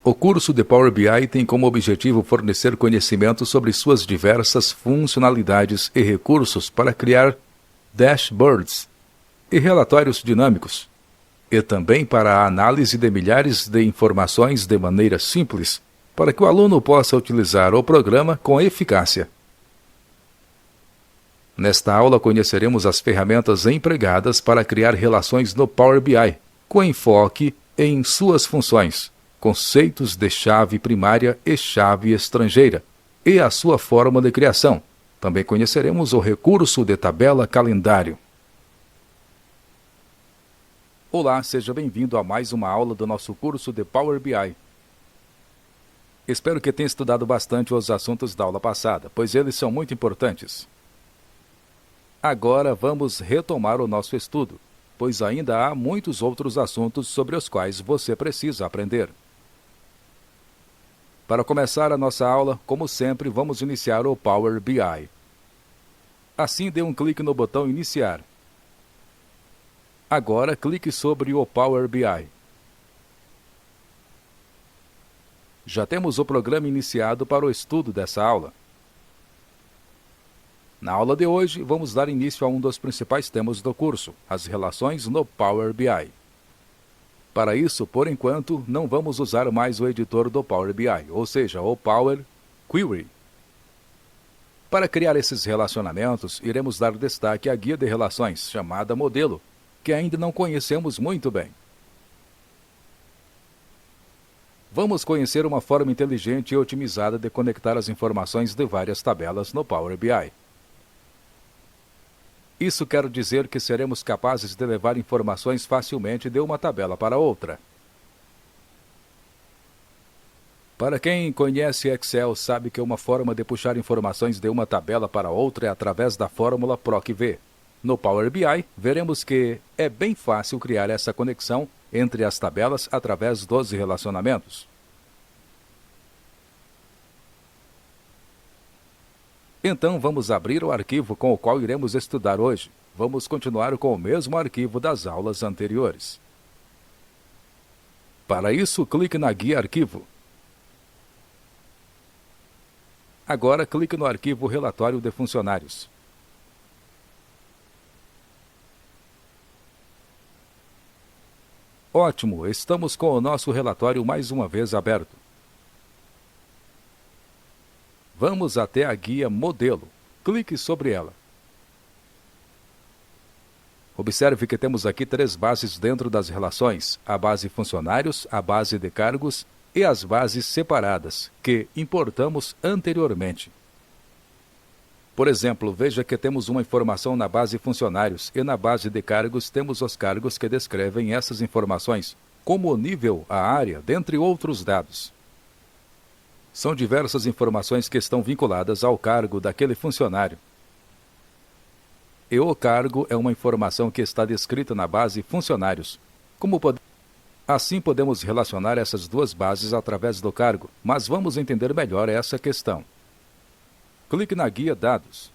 O curso de Power BI tem como objetivo fornecer conhecimento sobre suas diversas funcionalidades e recursos para criar dashboards e relatórios dinâmicos, e também para a análise de milhares de informações de maneira simples, para que o aluno possa utilizar o programa com eficácia. Nesta aula conheceremos as ferramentas empregadas para criar relações no Power BI, com enfoque em suas funções, conceitos de chave primária e chave estrangeira, e a sua forma de criação. Também conheceremos o recurso de tabela calendário. Olá, seja bem-vindo a mais uma aula do nosso curso de Power BI. Espero que tenha estudado bastante os assuntos da aula passada, pois eles são muito importantes. Agora vamos retomar o nosso estudo, pois ainda há muitos outros assuntos sobre os quais você precisa aprender. Para começar a nossa aula, como sempre, vamos iniciar o Power BI. Assim, dê um clique no botão Iniciar. Agora, clique sobre o Power BI. Já temos o programa iniciado para o estudo dessa aula. Na aula de hoje, vamos dar início a um dos principais temas do curso, as relações no Power BI. Para isso, por enquanto, não vamos usar mais o editor do Power BI, ou seja, o Power Query. Para criar esses relacionamentos, iremos dar destaque à guia de relações, chamada Modelo, que ainda não conhecemos muito bem. Vamos conhecer uma forma inteligente e otimizada de conectar as informações de várias tabelas no Power BI. Isso quer dizer que seremos capazes de levar informações facilmente de uma tabela para outra. Para quem conhece Excel, sabe que uma forma de puxar informações de uma tabela para outra é através da fórmula PROC-V. No Power BI, veremos que é bem fácil criar essa conexão entre as tabelas através dos relacionamentos. Então, vamos abrir o arquivo com o qual iremos estudar hoje. Vamos continuar com o mesmo arquivo das aulas anteriores. Para isso, clique na guia Arquivo. Agora, clique no arquivo Relatório de Funcionários. Ótimo, estamos com o nosso relatório mais uma vez aberto. Vamos até a guia Modelo. Clique sobre ela. Observe que temos aqui três bases dentro das relações: a base funcionários, a base de cargos e as bases separadas, que importamos anteriormente. Por exemplo, veja que temos uma informação na base funcionários e na base de cargos temos os cargos que descrevem essas informações, como o nível, a área, dentre outros dados. São diversas informações que estão vinculadas ao cargo daquele funcionário. E o cargo é uma informação que está descrita na base funcionários. Assim podemos relacionar essas duas bases através do cargo, mas vamos entender melhor essa questão. Clique na guia Dados.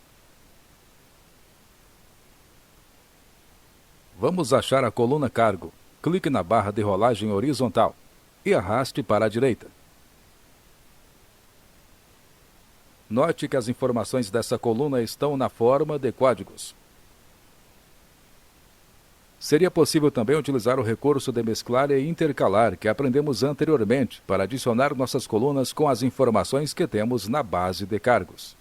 Vamos achar a coluna Cargo. Clique na barra de rolagem horizontal e arraste para a direita. Note que as informações dessa coluna estão na forma de códigos. Seria possível também utilizar o recurso de mesclar e intercalar que aprendemos anteriormente para adicionar nossas colunas com as informações que temos na base de cargos.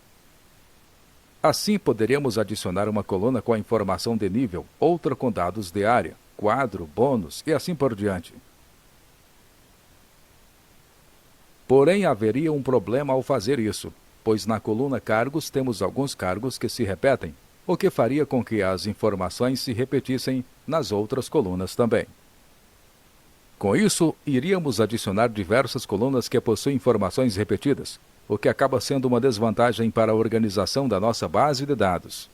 Assim, poderíamos adicionar uma coluna com a informação de nível, outra com dados de área, quadro, bônus e assim por diante. Porém, haveria um problema ao fazer isso, pois na coluna Cargos temos alguns cargos que se repetem, o que faria com que as informações se repetissem nas outras colunas também. Com isso, iríamos adicionar diversas colunas que possuem informações repetidas, o que acaba sendo uma desvantagem para a organização da nossa base de dados.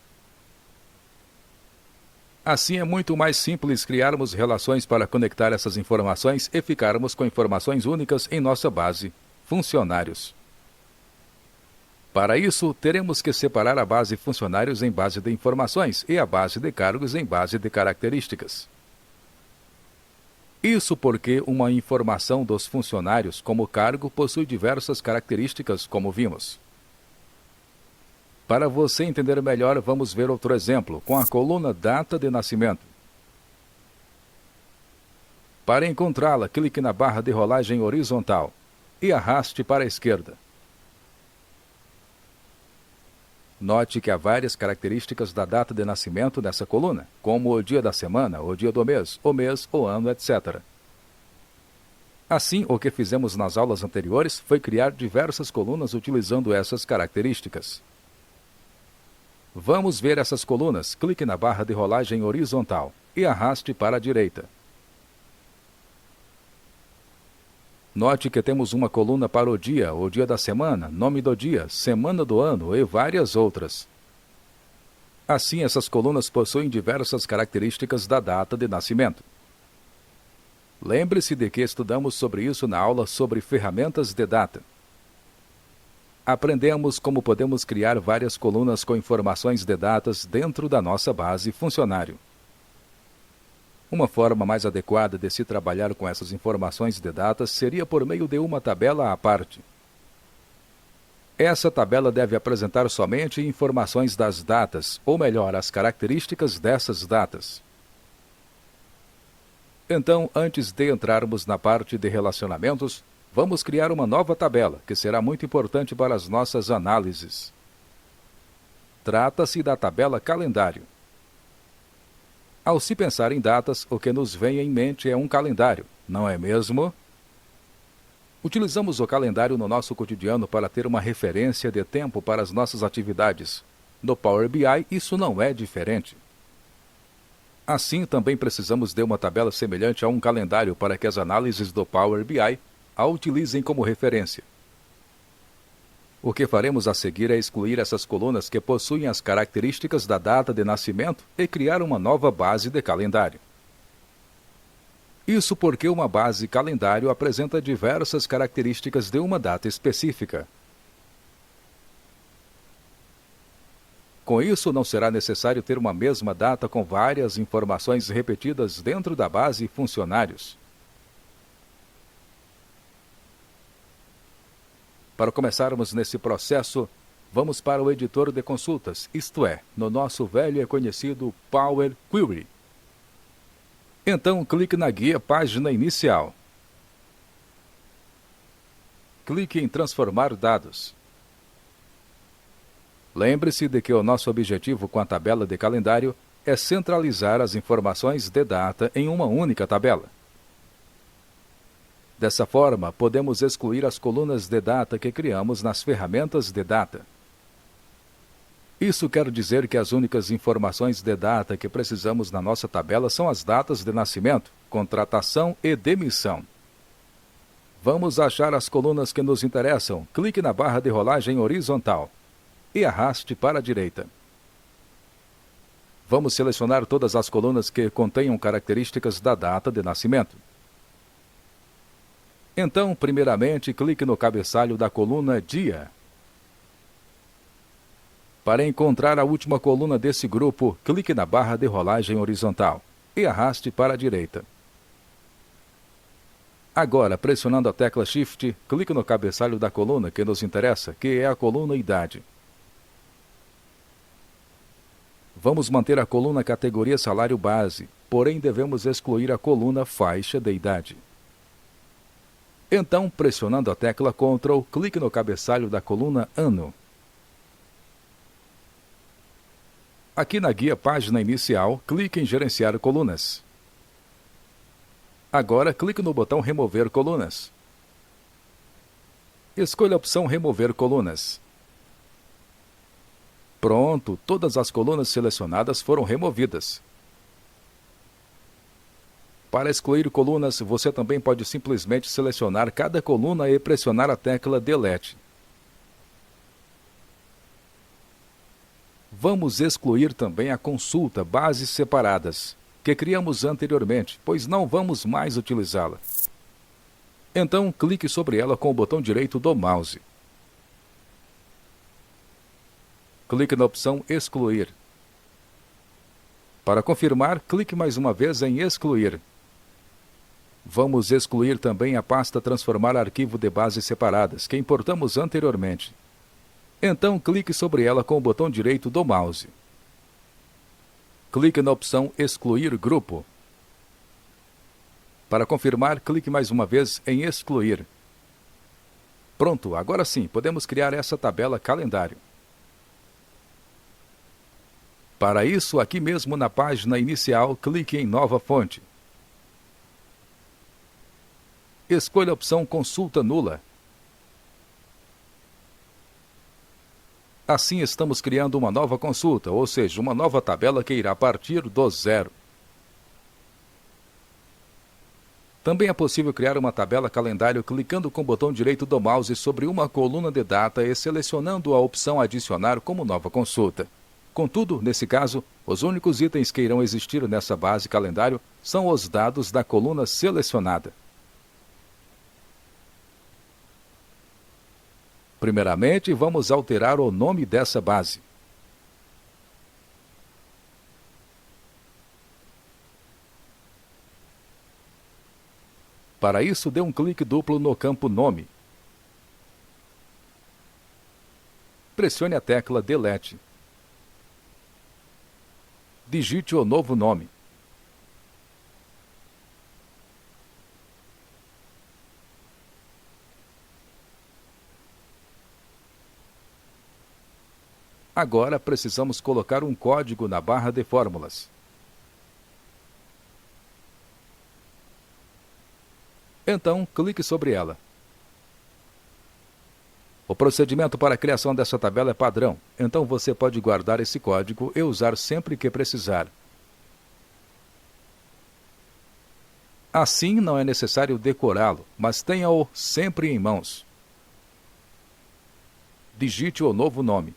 Assim, é muito mais simples criarmos relações para conectar essas informações e ficarmos com informações únicas em nossa base, funcionários. Para isso, teremos que separar a base funcionários em base de informações e a base de cargos em base de características. Isso porque uma informação dos funcionários como cargo possui diversas características, como vimos. Para você entender melhor, vamos ver outro exemplo, com a coluna Data de Nascimento. Para encontrá-la, clique na barra de rolagem horizontal e arraste para a esquerda. Note que há várias características da data de nascimento nessa coluna, como o dia da semana, o dia do mês, o ano, etc. Assim, o que fizemos nas aulas anteriores foi criar diversas colunas utilizando essas características. Vamos ver essas colunas. Clique na barra de rolagem horizontal e arraste para a direita. Note que temos uma coluna para o dia da semana, nome do dia, semana do ano e várias outras. Assim, essas colunas possuem diversas características da data de nascimento. Lembre-se de que estudamos sobre isso na aula sobre ferramentas de data. Aprendemos como podemos criar várias colunas com informações de datas dentro da nossa base funcionário. Uma forma mais adequada de se trabalhar com essas informações de datas seria por meio de uma tabela à parte. Essa tabela deve apresentar somente informações das datas, ou melhor, as características dessas datas. Então, antes de entrarmos na parte de relacionamentos, vamos criar uma nova tabela, que será muito importante para as nossas análises. Trata-se da tabela calendário. Ao se pensar em datas, o que nos vem em mente é um calendário, não é mesmo? Utilizamos o calendário no nosso cotidiano para ter uma referência de tempo para as nossas atividades. No Power BI, isso não é diferente. Assim, também precisamos de uma tabela semelhante a um calendário para que as análises do Power BI a utilizem como referência. O que faremos a seguir é excluir essas colunas que possuem as características da data de nascimento e criar uma nova base de calendário. Isso porque uma base calendário apresenta diversas características de uma data específica. Com isso, não será necessário ter uma mesma data com várias informações repetidas dentro da base funcionários. Para começarmos nesse processo, vamos para o editor de consultas, isto é, no nosso velho e conhecido Power Query. Então, clique na guia Página Inicial. Clique em Transformar dados. Lembre-se de que o nosso objetivo com a tabela de calendário é centralizar as informações de data em uma única tabela. Dessa forma, podemos excluir as colunas de data que criamos nas ferramentas de data. Isso quer dizer que as únicas informações de data que precisamos na nossa tabela são as datas de nascimento, contratação e demissão. Vamos achar as colunas que nos interessam. Clique na barra de rolagem horizontal e arraste para a direita. Vamos selecionar todas as colunas que contenham características da data de nascimento. Então, primeiramente, clique no cabeçalho da coluna Dia. Para encontrar a última coluna desse grupo, clique na barra de rolagem horizontal e arraste para a direita. Agora, pressionando a tecla Shift, clique no cabeçalho da coluna que nos interessa, que é a coluna Idade. Vamos manter a coluna Categoria Salário Base, porém devemos excluir a coluna Faixa de Idade. Então, pressionando a tecla Ctrl, clique no cabeçalho da coluna Ano. Aqui na guia Página Inicial, clique em Gerenciar colunas. Agora, clique no botão Remover colunas. Escolha a opção Remover colunas. Pronto, todas as colunas selecionadas foram removidas. Para excluir colunas, você também pode simplesmente selecionar cada coluna e pressionar a tecla Delete. Vamos excluir também a consulta Bases Separadas, que criamos anteriormente, pois não vamos mais utilizá-la. Então, clique sobre ela com o botão direito do mouse. Clique na opção Excluir. Para confirmar, clique mais uma vez em Excluir. Vamos excluir também a pasta Transformar arquivo de bases separadas, que importamos anteriormente. Então, clique sobre ela com o botão direito do mouse. Clique na opção Excluir grupo. Para confirmar, clique mais uma vez em Excluir. Pronto, agora sim, podemos criar essa tabela calendário. Para isso, aqui mesmo na página inicial, clique em Nova fonte. Escolha a opção Consulta nula. Assim estamos criando uma nova consulta, ou seja, uma nova tabela que irá partir do zero. Também é possível criar uma tabela calendário clicando com o botão direito do mouse sobre uma coluna de data e selecionando a opção Adicionar como nova consulta. Contudo, nesse caso, os únicos itens que irão existir nessa base calendário são os dados da coluna selecionada. Primeiramente, vamos alterar o nome dessa base. Para isso, dê um clique duplo no campo Nome. Pressione a tecla Delete. Digite o novo nome. Agora precisamos colocar um código na barra de fórmulas. Então, clique sobre ela. O procedimento para a criação dessa tabela é padrão, então você pode guardar esse código e usar sempre que precisar. Assim, não é necessário decorá-lo, mas tenha-o sempre em mãos. Digite o novo nome.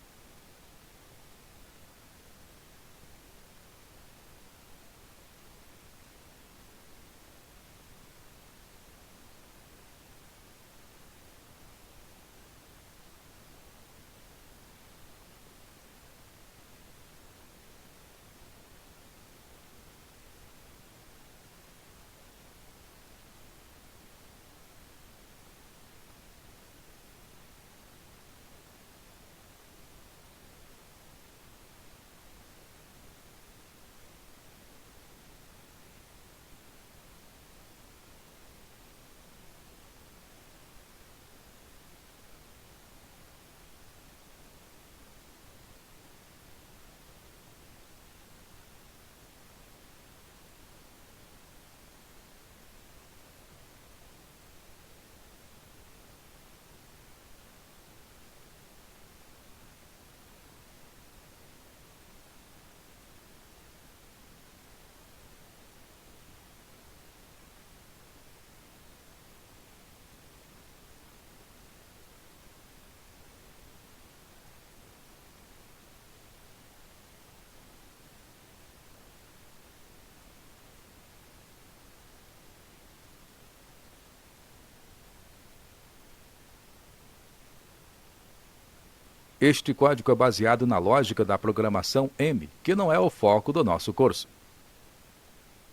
Este código é baseado na lógica da programação M, que não é o foco do nosso curso.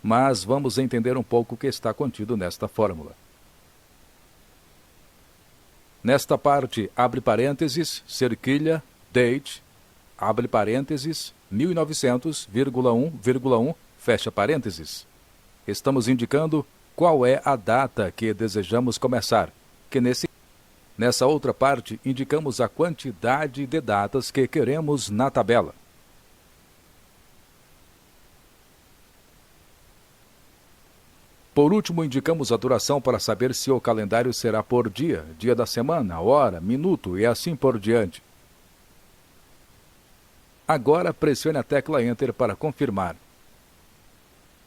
Mas vamos entender um pouco o que está contido nesta fórmula. Nesta parte, abre parênteses, cerquilha, date, abre parênteses, 1900,1,1, fecha parênteses. Estamos indicando qual é a data que desejamos começar, que nessa outra parte, indicamos a quantidade de datas que queremos na tabela. Por último, indicamos a duração para saber se o calendário será por dia, dia da semana, hora, minuto e assim por diante. Agora, pressione a tecla Enter para confirmar.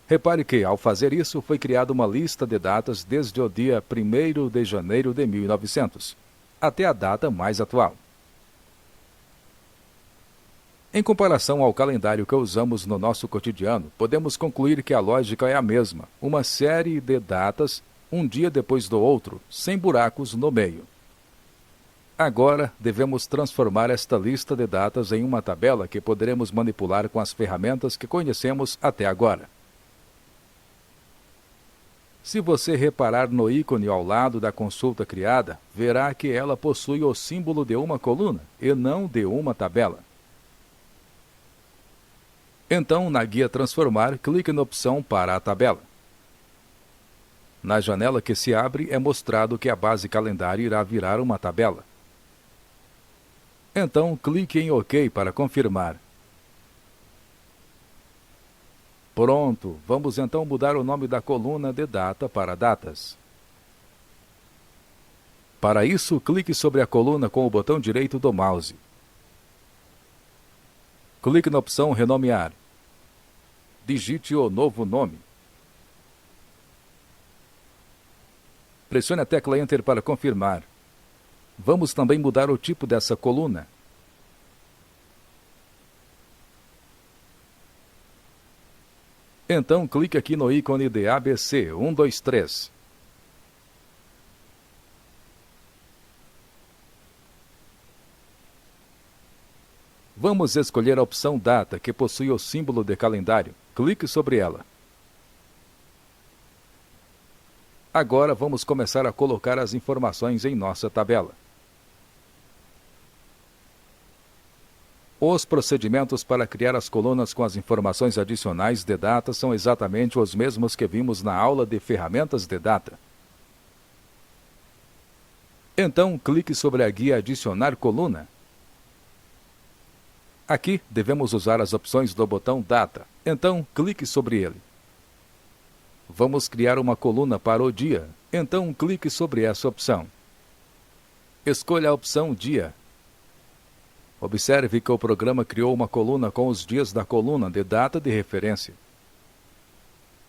Repare que, ao fazer isso, foi criada uma lista de datas desde o dia 1º de janeiro de 1900, até a data mais atual. Em comparação ao calendário que usamos no nosso cotidiano, podemos concluir que a lógica é a mesma, uma série de datas, um dia depois do outro, sem buracos no meio. Agora, devemos transformar esta lista de datas em uma tabela que poderemos manipular com as ferramentas que conhecemos até agora. Se você reparar no ícone ao lado da consulta criada, verá que ela possui o símbolo de uma coluna e não de uma tabela. Então, na guia Transformar, clique na opção para a tabela. Na janela que se abre, é mostrado que a base calendário irá virar uma tabela. Então, clique em OK para confirmar. Pronto, vamos então mudar o nome da coluna de data para datas. Para isso, clique sobre a coluna com o botão direito do mouse. Clique na opção Renomear. Digite o novo nome. Pressione a tecla Enter para confirmar. Vamos também mudar o tipo dessa coluna. Então, clique aqui no ícone de ABC 123. Vamos escolher a opção Data, que possui o símbolo de calendário. Clique sobre ela. Agora vamos começar a colocar as informações em nossa tabela. Os procedimentos para criar as colunas com as informações adicionais de data são exatamente os mesmos que vimos na aula de ferramentas de data. Então, clique sobre a guia Adicionar coluna. Aqui, devemos usar as opções do botão Data. Então, clique sobre ele. Vamos criar uma coluna para o dia. Então, clique sobre essa opção. Escolha a opção Dia. Observe que o programa criou uma coluna com os dias da coluna de data de referência.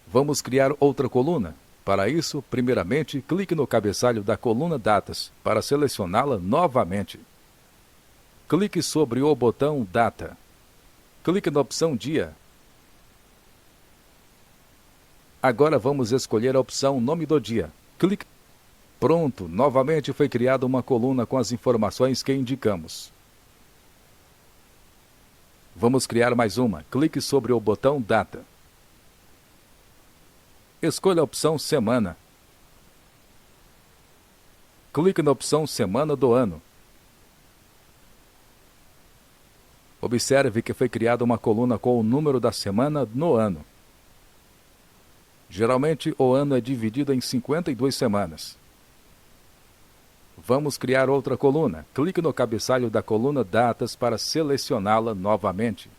Vamos criar outra coluna. Para isso, primeiramente, clique no cabeçalho da coluna Datas para selecioná-la novamente. Clique sobre o botão Data. Clique na opção Dia. Agora vamos escolher a opção Nome do dia. Clique. Pronto, novamente foi criada uma coluna com as informações que indicamos. Vamos criar mais uma. Clique sobre o botão Data. Escolha a opção Semana. Clique na opção Semana do ano. Observe que foi criada uma coluna com o número da semana no ano. Geralmente, o ano é dividido em 52 semanas. Vamos criar outra coluna. Clique no cabeçalho da coluna Datas para selecioná-la novamente.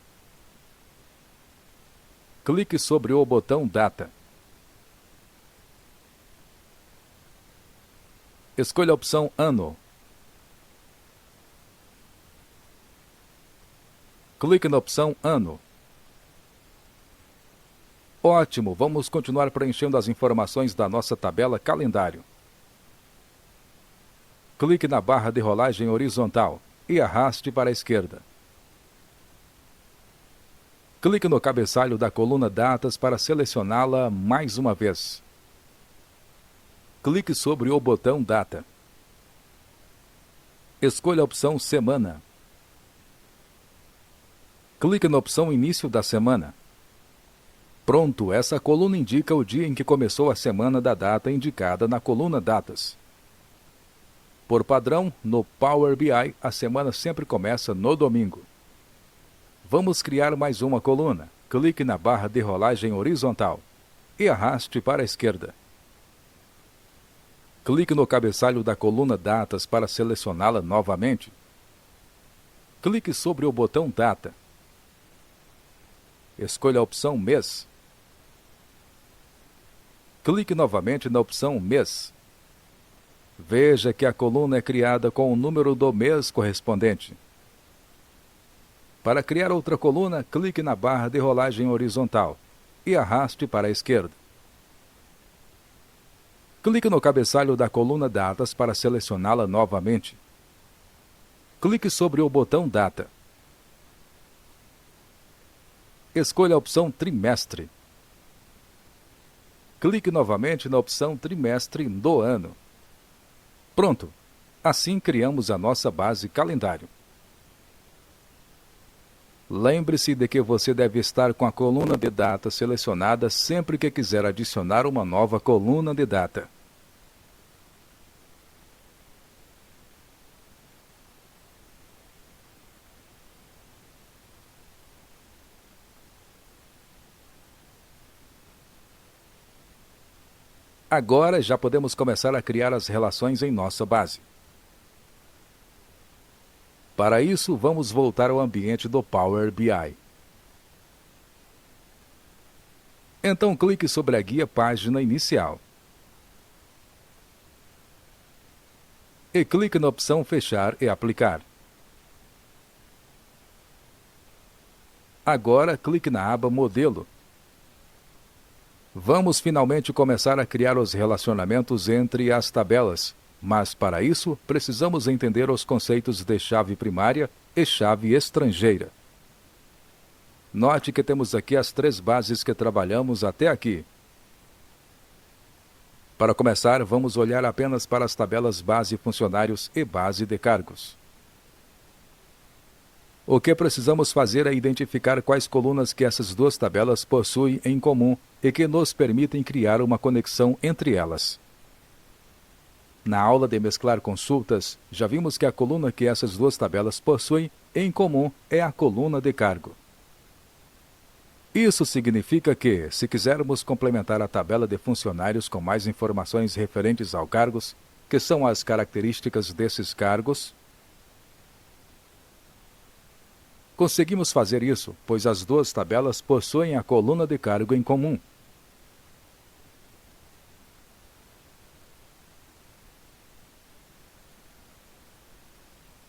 Clique sobre o botão Data. Escolha a opção Ano. Clique na opção Ano. Ótimo, vamos continuar preenchendo as informações da nossa tabela Calendário. Clique na barra de rolagem horizontal e arraste para a esquerda. Clique no cabeçalho da coluna Datas para selecioná-la mais uma vez. Clique sobre o botão Data. Escolha a opção Semana. Clique na opção Início da semana. Pronto, essa coluna indica o dia em que começou a semana da data indicada na coluna Datas. Por padrão, no Power BI, a semana sempre começa no domingo. Vamos criar mais uma coluna. Clique na barra de rolagem horizontal e arraste para a esquerda. Clique no cabeçalho da coluna Datas para selecioná-la novamente. Clique sobre o botão Data. Escolha a opção Mês. Clique novamente na opção Mês. Veja que a coluna é criada com o número do mês correspondente. Para criar outra coluna, clique na barra de rolagem horizontal e arraste para a esquerda. Clique no cabeçalho da coluna Datas para selecioná-la novamente. Clique sobre o botão Data. Escolha a opção Trimestre. Clique novamente na opção Trimestre do ano. Pronto! Assim criamos a nossa base Calendário. Lembre-se de que você deve estar com a coluna de data selecionada sempre que quiser adicionar uma nova coluna de data. Agora já podemos começar a criar as relações em nossa base. Para isso, vamos voltar ao ambiente do Power BI. Então clique sobre a guia Página Inicial. E clique na opção Fechar e Aplicar. Agora clique na aba Modelo. Vamos finalmente começar a criar os relacionamentos entre as tabelas, mas para isso precisamos entender os conceitos de chave primária e chave estrangeira. Note que temos aqui as três bases que trabalhamos até aqui. Para começar, vamos olhar apenas para as tabelas base funcionários e base de cargos. O que precisamos fazer é identificar quais colunas que essas duas tabelas possuem em comum e que nos permitem criar uma conexão entre elas. Na aula de mesclar consultas, já vimos que a coluna que essas duas tabelas possuem em comum é a coluna de cargo. Isso significa que, se quisermos complementar a tabela de funcionários com mais informações referentes aos cargos, que são as características desses cargos, conseguimos fazer isso, pois as duas tabelas possuem a coluna de cargo em comum.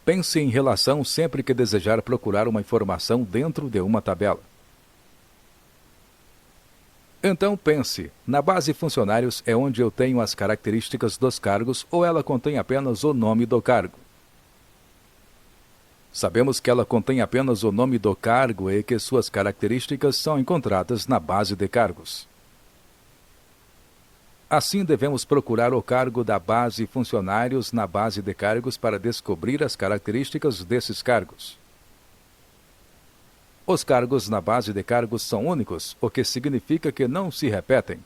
Pense em relação sempre que desejar procurar uma informação dentro de uma tabela. Então pense, na base funcionários é onde eu tenho as características dos cargos ou ela contém apenas o nome do cargo? Sabemos que ela contém apenas o nome do cargo e que suas características são encontradas na base de cargos. Assim, devemos procurar o cargo da base funcionários na base de cargos para descobrir as características desses cargos. Os cargos na base de cargos são únicos, o que significa que não se repetem.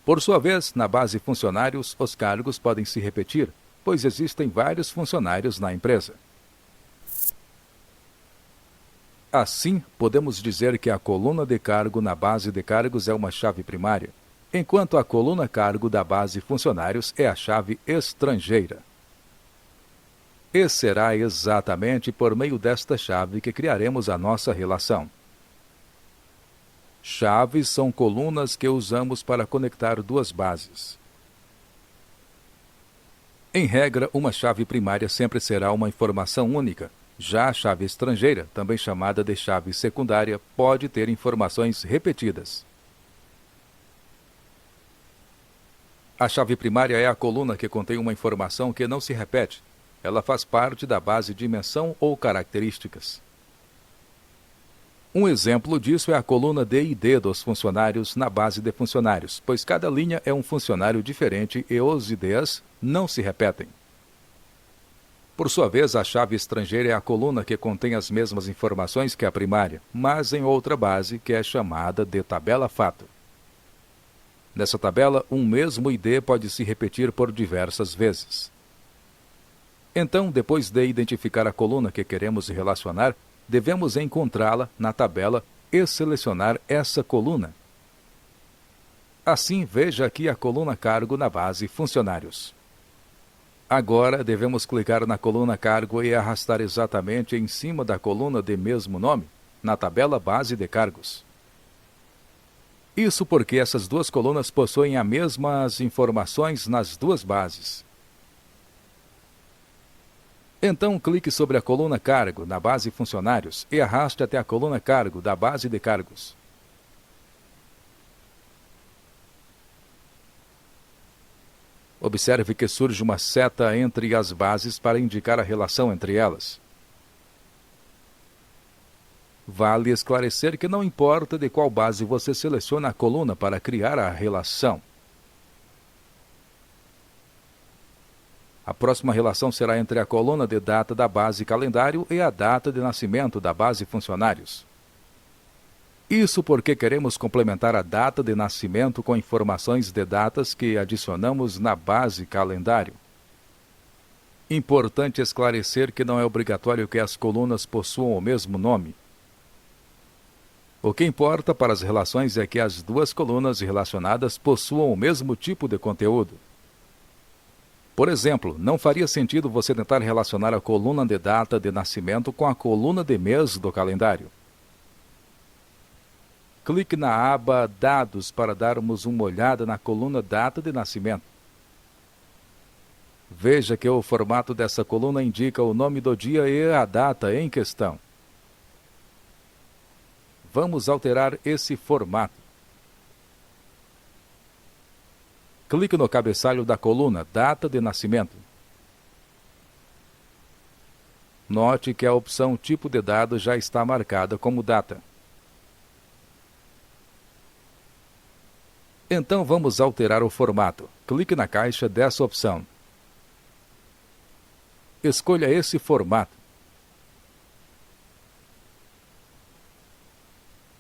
Por sua vez, na base funcionários, os cargos podem se repetir, pois existem vários funcionários na empresa. Assim, podemos dizer que a coluna de cargo na base de cargos é uma chave primária, enquanto a coluna cargo da base funcionários é a chave estrangeira. E será exatamente por meio desta chave que criaremos a nossa relação. Chaves são colunas que usamos para conectar duas bases. Em regra, uma chave primária sempre será uma informação única. Já a chave estrangeira, também chamada de chave secundária, pode ter informações repetidas. A chave primária é a coluna que contém uma informação que não se repete. Ela faz parte da base dimensão ou características. Um exemplo disso é a coluna D&D dos funcionários na base de funcionários, pois cada linha é um funcionário diferente e os IDs não se repetem. Por sua vez, a chave estrangeira é a coluna que contém as mesmas informações que a primária, mas em outra base que é chamada de tabela fato. Nessa tabela, um mesmo ID pode se repetir por diversas vezes. Então, depois de identificar a coluna que queremos relacionar, devemos encontrá-la na tabela e selecionar essa coluna. Assim, veja aqui a coluna cargo na base funcionários. Agora, devemos clicar na coluna cargo e arrastar exatamente em cima da coluna de mesmo nome, na tabela base de cargos. Isso porque essas duas colunas possuem as mesmas informações nas duas bases. Então, clique sobre a coluna cargo na base funcionários e arraste até a coluna cargo da base de cargos. Observe que surge uma seta entre as bases para indicar a relação entre elas. Vale esclarecer que não importa de qual base você seleciona a coluna para criar a relação. A próxima relação será entre a coluna de data da base calendário e a data de nascimento da base funcionários. Isso porque queremos complementar a data de nascimento com informações de datas que adicionamos na base calendário. Importante esclarecer que não é obrigatório que as colunas possuam o mesmo nome. O que importa para as relações é que as duas colunas relacionadas possuam o mesmo tipo de conteúdo. Por exemplo, não faria sentido você tentar relacionar a coluna de data de nascimento com a coluna de mês do calendário. Clique na aba Dados para darmos uma olhada na coluna Data de Nascimento. Veja que o formato dessa coluna indica o nome do dia e a data em questão. Vamos alterar esse formato. Clique no cabeçalho da coluna Data de Nascimento. Note que a opção Tipo de dado já está marcada como data. Então vamos alterar o formato. Clique na caixa dessa opção. Escolha esse formato.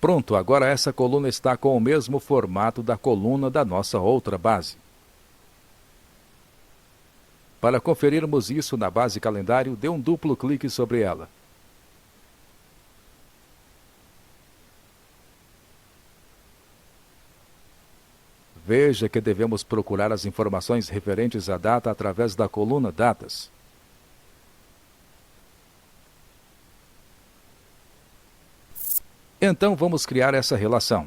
Pronto, agora essa coluna está com o mesmo formato da coluna da nossa outra base. Para conferirmos isso na base calendário, dê um duplo clique sobre ela. Veja que devemos procurar as informações referentes à data através da coluna Datas. Então vamos criar essa relação.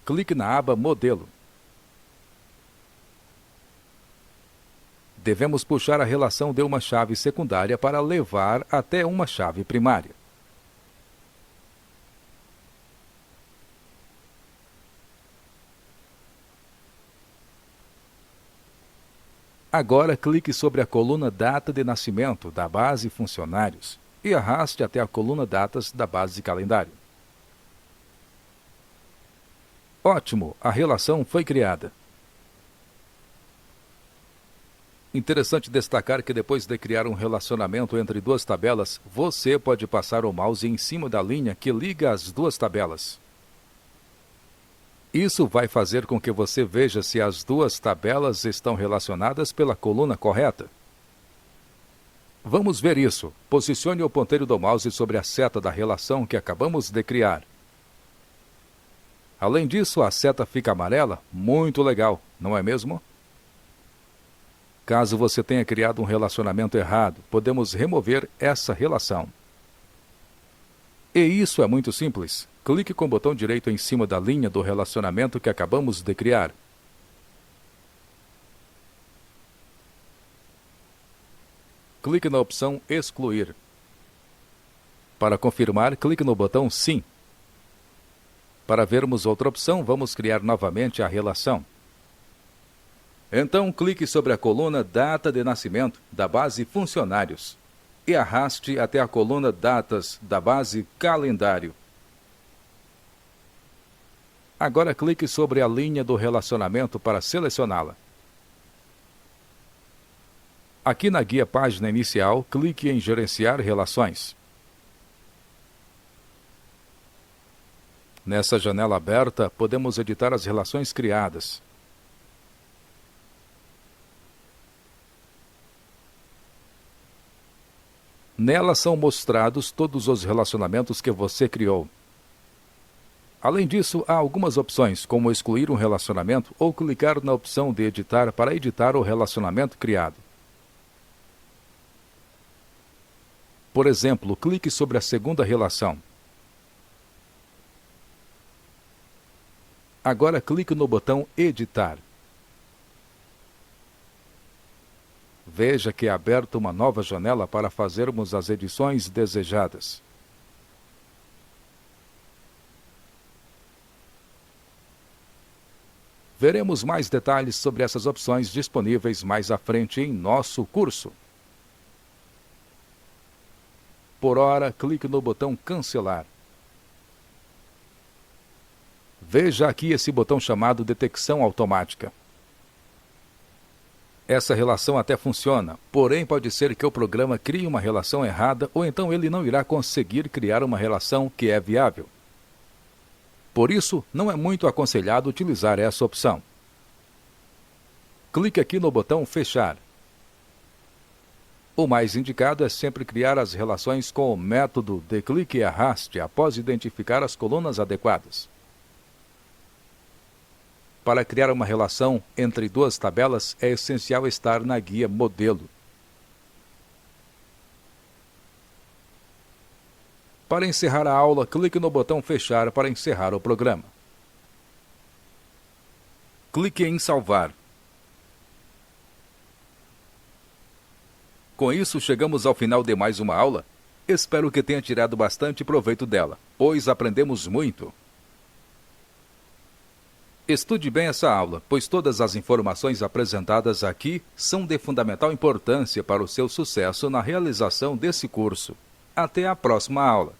Clique na aba Modelo. Devemos puxar a relação de uma chave secundária para levar até uma chave primária. Agora clique sobre a coluna Data de Nascimento da base Funcionários e arraste até a coluna Datas da base Calendário. Ótimo, a relação foi criada. Interessante destacar que depois de criar um relacionamento entre duas tabelas, você pode passar o mouse em cima da linha que liga as duas tabelas. Isso vai fazer com que você veja se as duas tabelas estão relacionadas pela coluna correta. Vamos ver isso. Posicione o ponteiro do mouse sobre a seta da relação que acabamos de criar. Além disso, a seta fica amarela. Muito legal, não é mesmo? Caso você tenha criado um relacionamento errado, podemos remover essa relação. E isso é muito simples. Clique com o botão direito em cima da linha do relacionamento que acabamos de criar. Clique na opção Excluir. Para confirmar, clique no botão Sim. Para vermos outra opção, vamos criar novamente a relação. Então, clique sobre a coluna Data de Nascimento da base Funcionários e arraste até a coluna Datas da base Calendário. Agora clique sobre a linha do relacionamento para selecioná-la. Aqui na guia Página Inicial, clique em Gerenciar Relações. Nessa janela aberta, podemos editar as relações criadas. Nela são mostrados todos os relacionamentos que você criou. Além disso, há algumas opções, como excluir um relacionamento ou clicar na opção de editar para editar o relacionamento criado. Por exemplo, clique sobre a segunda relação. Agora clique no botão Editar. Veja que é aberta uma nova janela para fazermos as edições desejadas. Veremos mais detalhes sobre essas opções disponíveis mais à frente em nosso curso. Por ora, clique no botão Cancelar. Veja aqui esse botão chamado Detecção Automática. Essa relação até funciona, porém pode ser que o programa crie uma relação errada ou então ele não irá conseguir criar uma relação que é viável. Por isso, não é muito aconselhado utilizar essa opção. Clique aqui no botão Fechar. O mais indicado é sempre criar as relações com o método de clique e arraste após identificar as colunas adequadas. Para criar uma relação entre duas tabelas, é essencial estar na guia Modelo. Para encerrar a aula, clique no botão Fechar para encerrar o programa. Clique em Salvar. Com isso, chegamos ao final de mais uma aula. Espero que tenha tirado bastante proveito dela, pois aprendemos muito. Estude bem essa aula, pois todas as informações apresentadas aqui são de fundamental importância para o seu sucesso na realização desse curso. Até a próxima aula!